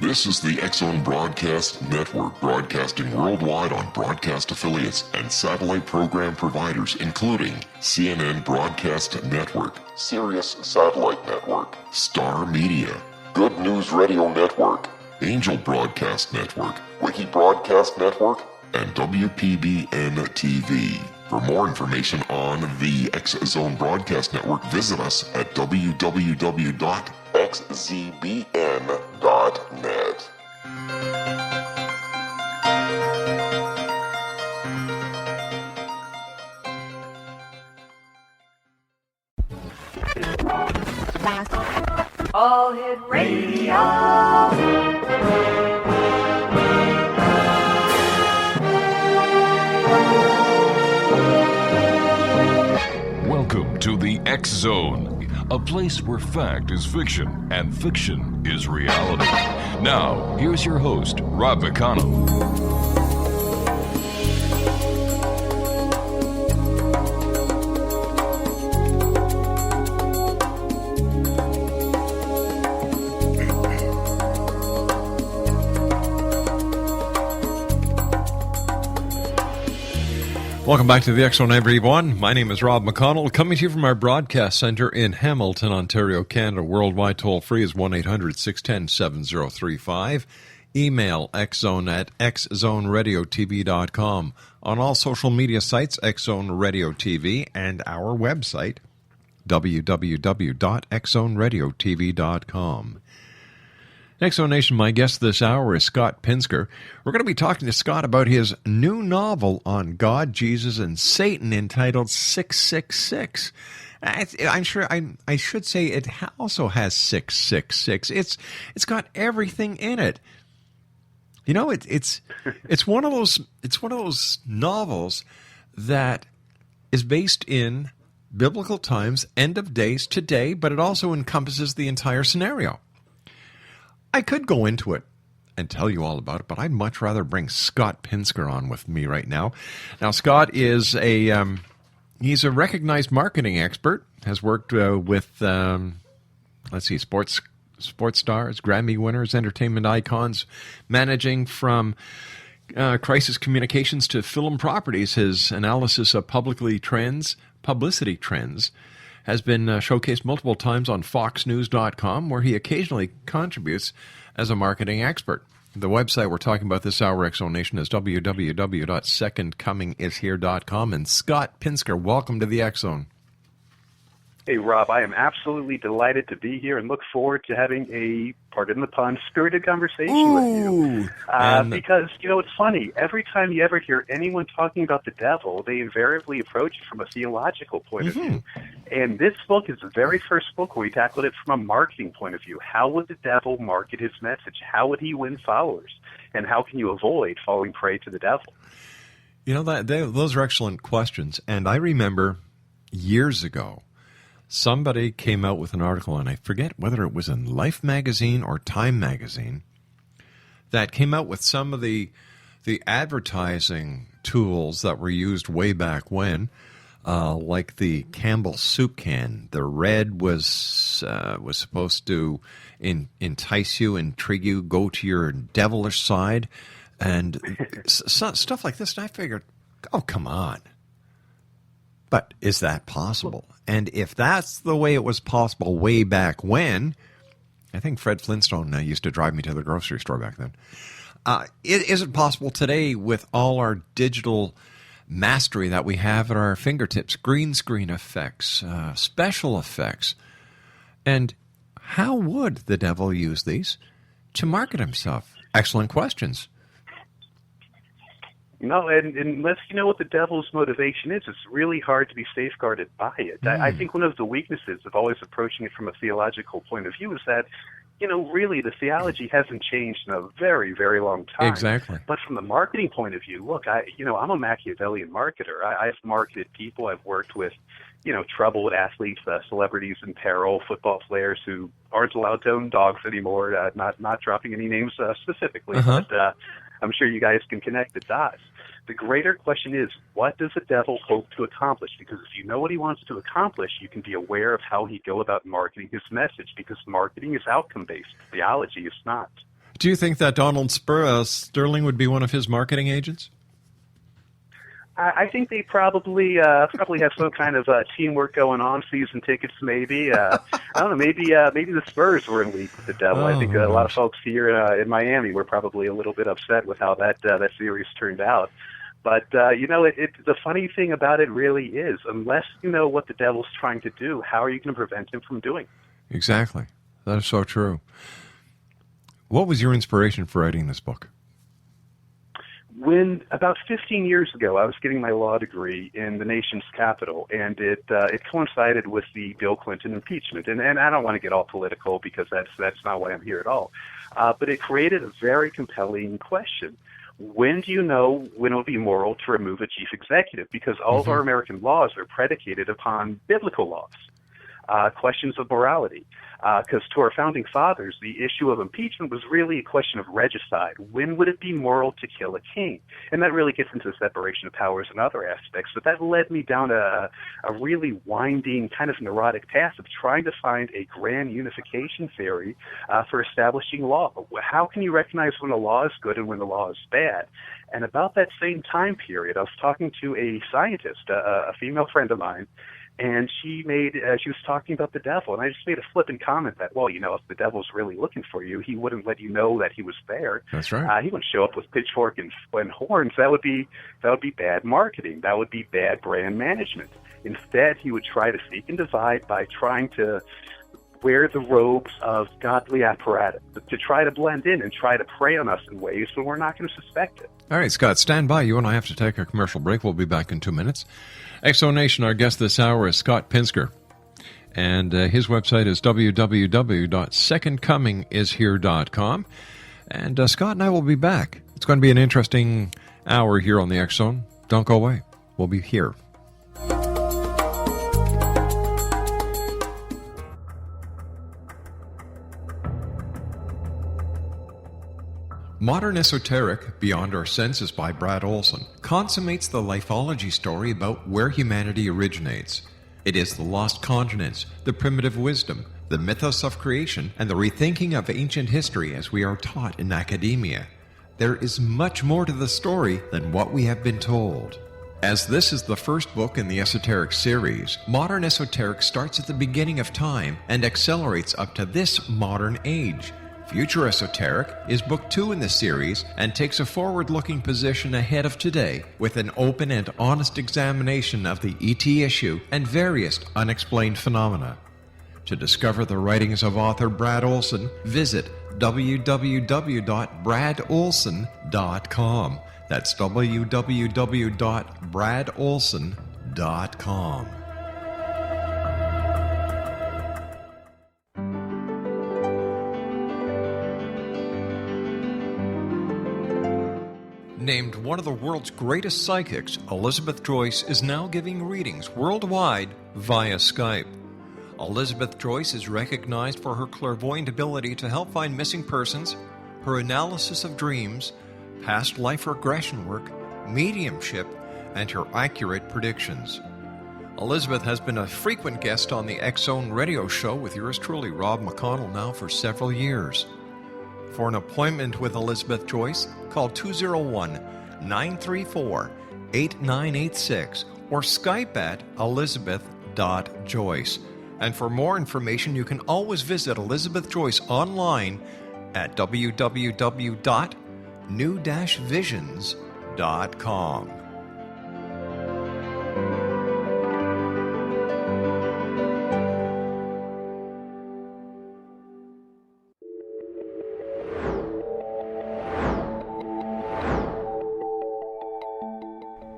This is the X-Zone Broadcast Network, broadcasting worldwide on broadcast affiliates and satellite program providers, including CNN Broadcast Network, Sirius Satellite Network, Star Media, Good News Radio Network, Angel Broadcast Network, Wiki Broadcast Network, and WPBN TV. For more information on the X-Zone Broadcast Network, visit us at www.xzbn.net. All Hit Radio. Welcome to the X-Zone, a place where fact is fiction and fiction is reality. Now, here's your host, Rob McConnell. Welcome back to the X-Zone, everyone. My name is Rob McConnell, coming to you from our broadcast center in Hamilton, Ontario, Canada. Worldwide toll-free is 1-800-610-7035. Email xzone@xzoneradiotv.com. On all social media sites, X-Zone Radio TV, and our website, www.xzoneradiotv.com. X-Zone Nation, my guest this hour is Scott Pinsker. We're going to be talking to Scott about his new novel on God, Jesus, and Satan entitled 666. I'm sure I should say it also has 666. It's got everything in it. You know, it's one of those novels that is based in biblical times, end of days, today, but it also encompasses the entire scenario. I could go into it and tell you all about it, but I'd much rather bring Scott Pinsker on with me right now. Now, Scott is he's a recognized marketing expert, has worked with, sports stars, Grammy-winners, entertainment icons, managing from crisis communications to film properties. His analysis of publicity trends has been showcased multiple times on FoxNews.com, where he occasionally contributes as a marketing expert. The website we're talking about this hour, X-Zone Nation, is www.secondcomingishere.com. And Scott Pinsker, welcome to the X-Zone. Hey, Rob, I am absolutely delighted to be here and look forward to having a, pardon the pun, spirited conversation with you. Because, you know, it's funny. Every time you ever hear anyone talking about the devil, they invariably approach it from a theological point of view. And this book is the very first book where we tackled it from a marketing point of view. How would the devil market his message? How would he win followers? And how can you avoid falling prey to the devil? You know, those are excellent questions. And I remember years ago, somebody came out with an article, and I forget whether it was in Life magazine or Time magazine, that came out with some of the advertising tools that were used way back when, like the Campbell soup can. The red was supposed to entice you, intrigue you, go to your devilish side, and stuff like this. And I figured, oh, come on. But is that possible? And if that's the way it was possible way back when, I think Fred Flintstone used to drive me to the grocery store back then. Is it possible today with all our digital mastery that we have at our fingertips, green screen effects, special effects? And how would the devil use these to market himself? Excellent questions. No, and unless you know what the devil's motivation is, it's really hard to be safeguarded by it. I think one of the weaknesses of always approaching it from a theological point of view is that, you know, really the theology hasn't changed in a very, very long time. Exactly. But from the marketing point of view, look, I'm a Machiavellian marketer. I've marketed people. I've worked with, troubled athletes, celebrities in peril, football players who aren't allowed to own dogs anymore, not dropping any names specifically, but I'm sure you guys can connect the dots. The greater question is, what does the devil hope to accomplish? Because if you know what he wants to accomplish, you can be aware of how he'd go about marketing his message, because marketing is outcome-based. Theology is not. Do you think that Donald Sterling would be one of his marketing agents? I think they probably have some kind of teamwork going on, season tickets maybe. I don't know, maybe the Spurs were in league with the devil. I think a lot of folks here in Miami were probably a little bit upset with how that series turned out. But, the funny thing about it really is, unless you know what the devil's trying to do, how are you going to prevent him from doing it? Exactly. That is so true. What was your inspiration for writing this book? When about 15 years ago, I was getting my law degree in the nation's capital, and it coincided with the Bill Clinton impeachment. And I don't want to get all political because that's not why I'm here at all. But it created a very compelling question. When do you know when it will be moral to remove a chief executive? Because all of our American laws are predicated upon biblical laws, questions of morality. Because to our founding fathers, the issue of impeachment was really a question of regicide. When would it be moral to kill a king? And that really gets into the separation of powers and other aspects. But that led me down a really winding, kind of neurotic path of trying to find a grand unification theory for establishing law. How can you recognize when a law is good and when the law is bad? And about that same time period, I was talking to a scientist, a female friend of mine, and she was talking about the devil, and I just made a flippant comment that, well, if the devil's really looking for you, he wouldn't let you know that he was there. That's right. He wouldn't show up with pitchfork and horns. That would be bad marketing. That would be bad brand management. Instead, he would try to seek and divide by trying to wear the robes of godly apparatus, to try to blend in and try to prey on us in ways when we're not going to suspect it. All right, Scott, stand by. You and I have to take a commercial break. We'll be back in 2 minutes. Exonation, our guest this hour is Scott Pinsker, and his website is www.secondcomingishere.com. And Scott and I will be back. It's going to be an interesting hour here on the X Zone. Don't go away. We'll be here. Modern Esoteric, Beyond Our Senses by Brad Olson, consummates the lifology story about where humanity originates. It is the lost continents, the primitive wisdom, the mythos of creation, and the rethinking of ancient history as we are taught in academia. There is much more to the story than what we have been told. As this is the first book in the Esoteric series, Modern Esoteric starts at the beginning of time and accelerates up to this modern age. Future Esoteric is book 2 in the series and takes a forward-looking position ahead of today with an open and honest examination of the ET issue and various unexplained phenomena. To discover the writings of author Brad Olson, visit www.bradolson.com. That's www.bradolson.com. Named one of the world's greatest psychics, Elizabeth Joyce is now giving readings worldwide via Skype. Elizabeth Joyce is recognized for her clairvoyant ability to help find missing persons, her analysis of dreams, past life regression work, mediumship, and her accurate predictions. Elizabeth has been a frequent guest on the X Zone radio show with yours truly, Rob McConnell, now for several years. For an appointment with Elizabeth Joyce, call 201-934-8986 or Skype at elizabeth.joyce. And for more information, you can always visit Elizabeth Joyce online at www.new-visions.com.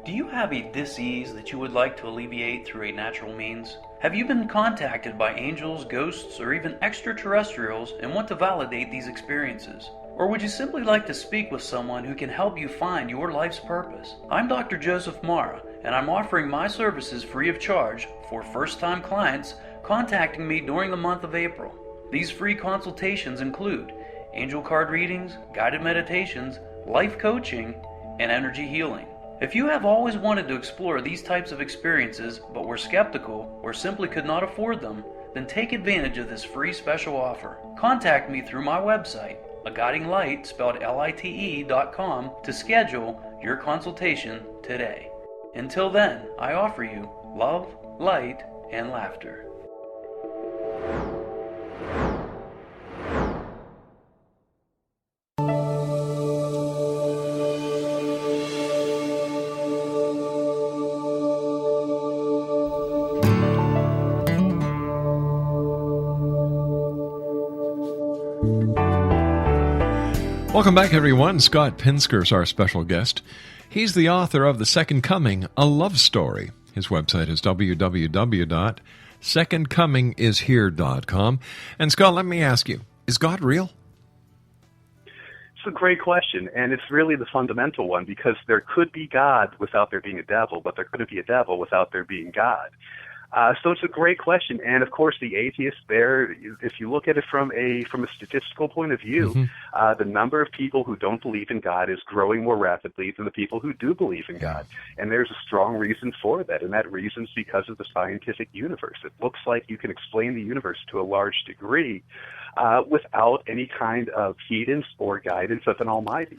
Do you have a dis-ease that you would like to alleviate through a natural means? Have you been contacted by angels, ghosts, or even extraterrestrials and want to validate these experiences? Or would you simply like to speak with someone who can help you find your life's purpose? I'm Dr. Joseph Mara, and I'm offering my services free of charge for first-time clients contacting me during the month of April. These free consultations include angel card readings, guided meditations, life coaching, and energy healing. If you have always wanted to explore these types of experiences but were skeptical or simply could not afford them, then take advantage of this free special offer. Contact me through my website, a guiding light spelled LITE.com to schedule your consultation today. Until then, I offer you love, light, and laughter. Welcome back, everyone. Scott Pinsker is our special guest. He's the author of The Second Coming, A Love Story. His website is www.secondcomingishere.com. And Scott, let me ask you, is God real? It's a great question, and it's really the fundamental one, because there could be God without there being a devil, but there couldn't be a devil without there being God. So it's a great question, and of course the atheists there, if you look at it from a statistical point of view, the number of people who don't believe in God is growing more rapidly than the people who do believe in God. And there's a strong reason for that, and that reason is because of the scientific universe. It looks like you can explain the universe to a large degree without any kind of guidance or guidance of an almighty.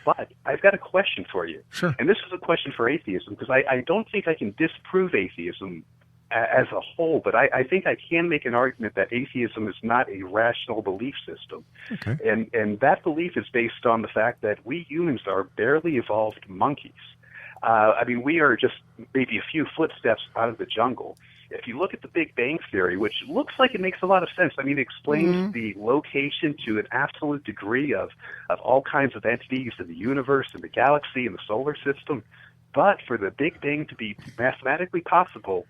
But I've got a question for you. Sure. And this is a question for atheism, because I don't think I can disprove atheism as a whole, but I think I can make an argument that atheism is not a rational belief system. Okay. And that belief is based on the fact that we humans are barely evolved monkeys. I mean, we are just maybe a few footsteps out of the jungle. If you look at the Big Bang Theory, which looks like it makes a lot of sense, I mean, it explains the location to an absolute degree of all kinds of entities in the universe and the galaxy and the solar system. But for the Big Bang to be mathematically possible,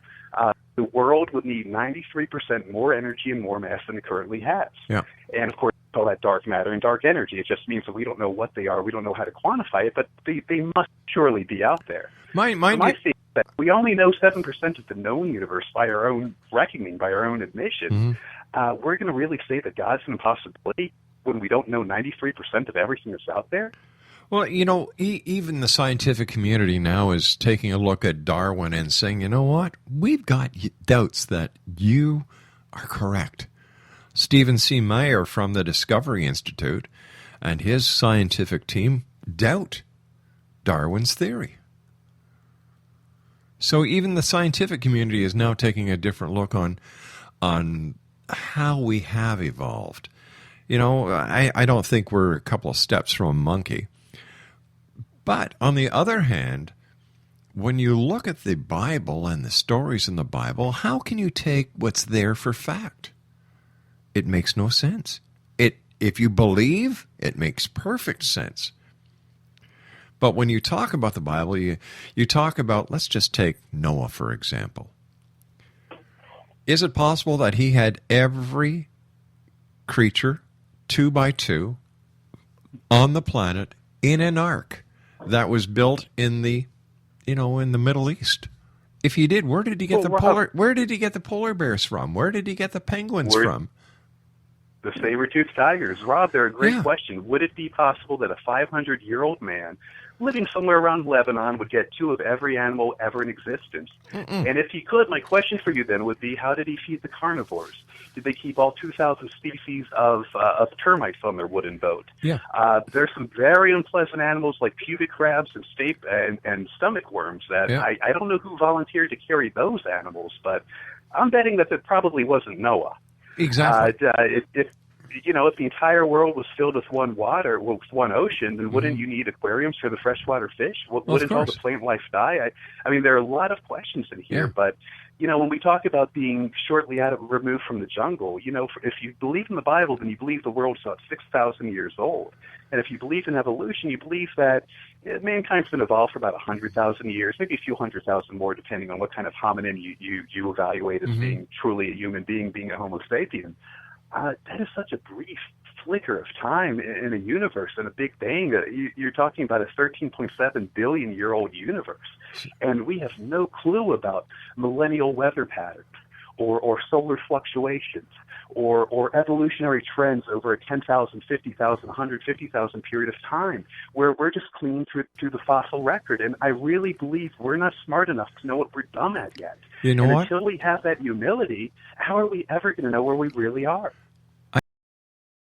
the world would need 93% more energy and more mass than it currently has. Yeah. And, of course, we call that dark matter and dark energy. It just means that we don't know what they are. We don't know how to quantify it, but they must surely be out there. My theory is that we only know 7% of the known universe by our own reckoning, by our own admission. We're going to really say that God's an impossibility when we don't know 93% of everything that's out there? Well, you know, even the scientific community now is taking a look at Darwin and saying, you know what, we've got doubts that you are correct. Stephen C. Meyer from the Discovery Institute and his scientific team doubt Darwin's theory. So even the scientific community is now taking a different look on how we have evolved. You know, I don't think we're a couple of steps from a monkey. But on the other hand, when you look at the Bible and the stories in the Bible, how can you take what's there for fact? It makes no sense. If you believe, it makes perfect sense. But when you talk about the Bible, you talk about, let's just take Noah, for example. Is it possible that he had every creature, 2 by 2, on the planet in an ark that was built in the Middle East? If he did, where did he get where did he get the polar bears from? Where did he get the penguins from? The saber-toothed tigers. Rob, they're a great question. Would it be possible that a 500-year-old man living somewhere around Lebanon would get 2 of every animal ever in existence? And if he could, my question for you then would be, how did he feed the carnivores? Did they keep all 2,000 species of termites on their wooden boat? Yeah. There's some very unpleasant animals like pubic crabs and stomach worms that I don't know who volunteered to carry those animals, but I'm betting that it probably wasn't Noah. Exactly. If the entire world was filled with one ocean, then wouldn't you need aquariums for the freshwater fish? Wouldn't all the plant life die? I mean, there are a lot of questions in here, but when we talk about being shortly removed from the jungle, if you believe in the Bible, then you believe the world's about 6,000 years old. And if you believe in evolution, you believe that mankind's been evolved for about 100,000 years, maybe a few 100,000 more, depending on what kind of hominin you evaluate as being truly a human being a Homo sapien. That is such a brief flicker of time in a universe, in a Big Bang. You're talking about a 13.7 billion-year-old universe, and we have no clue about millennial weather patterns or solar fluctuations or evolutionary trends over a 10,000, 50,000, 150,000 period of time, where we're just cleaning through the fossil record. And I really believe we're not smart enough to know what we're dumb at yet. You know what? Until we have that humility, how are we ever going to know where we really are?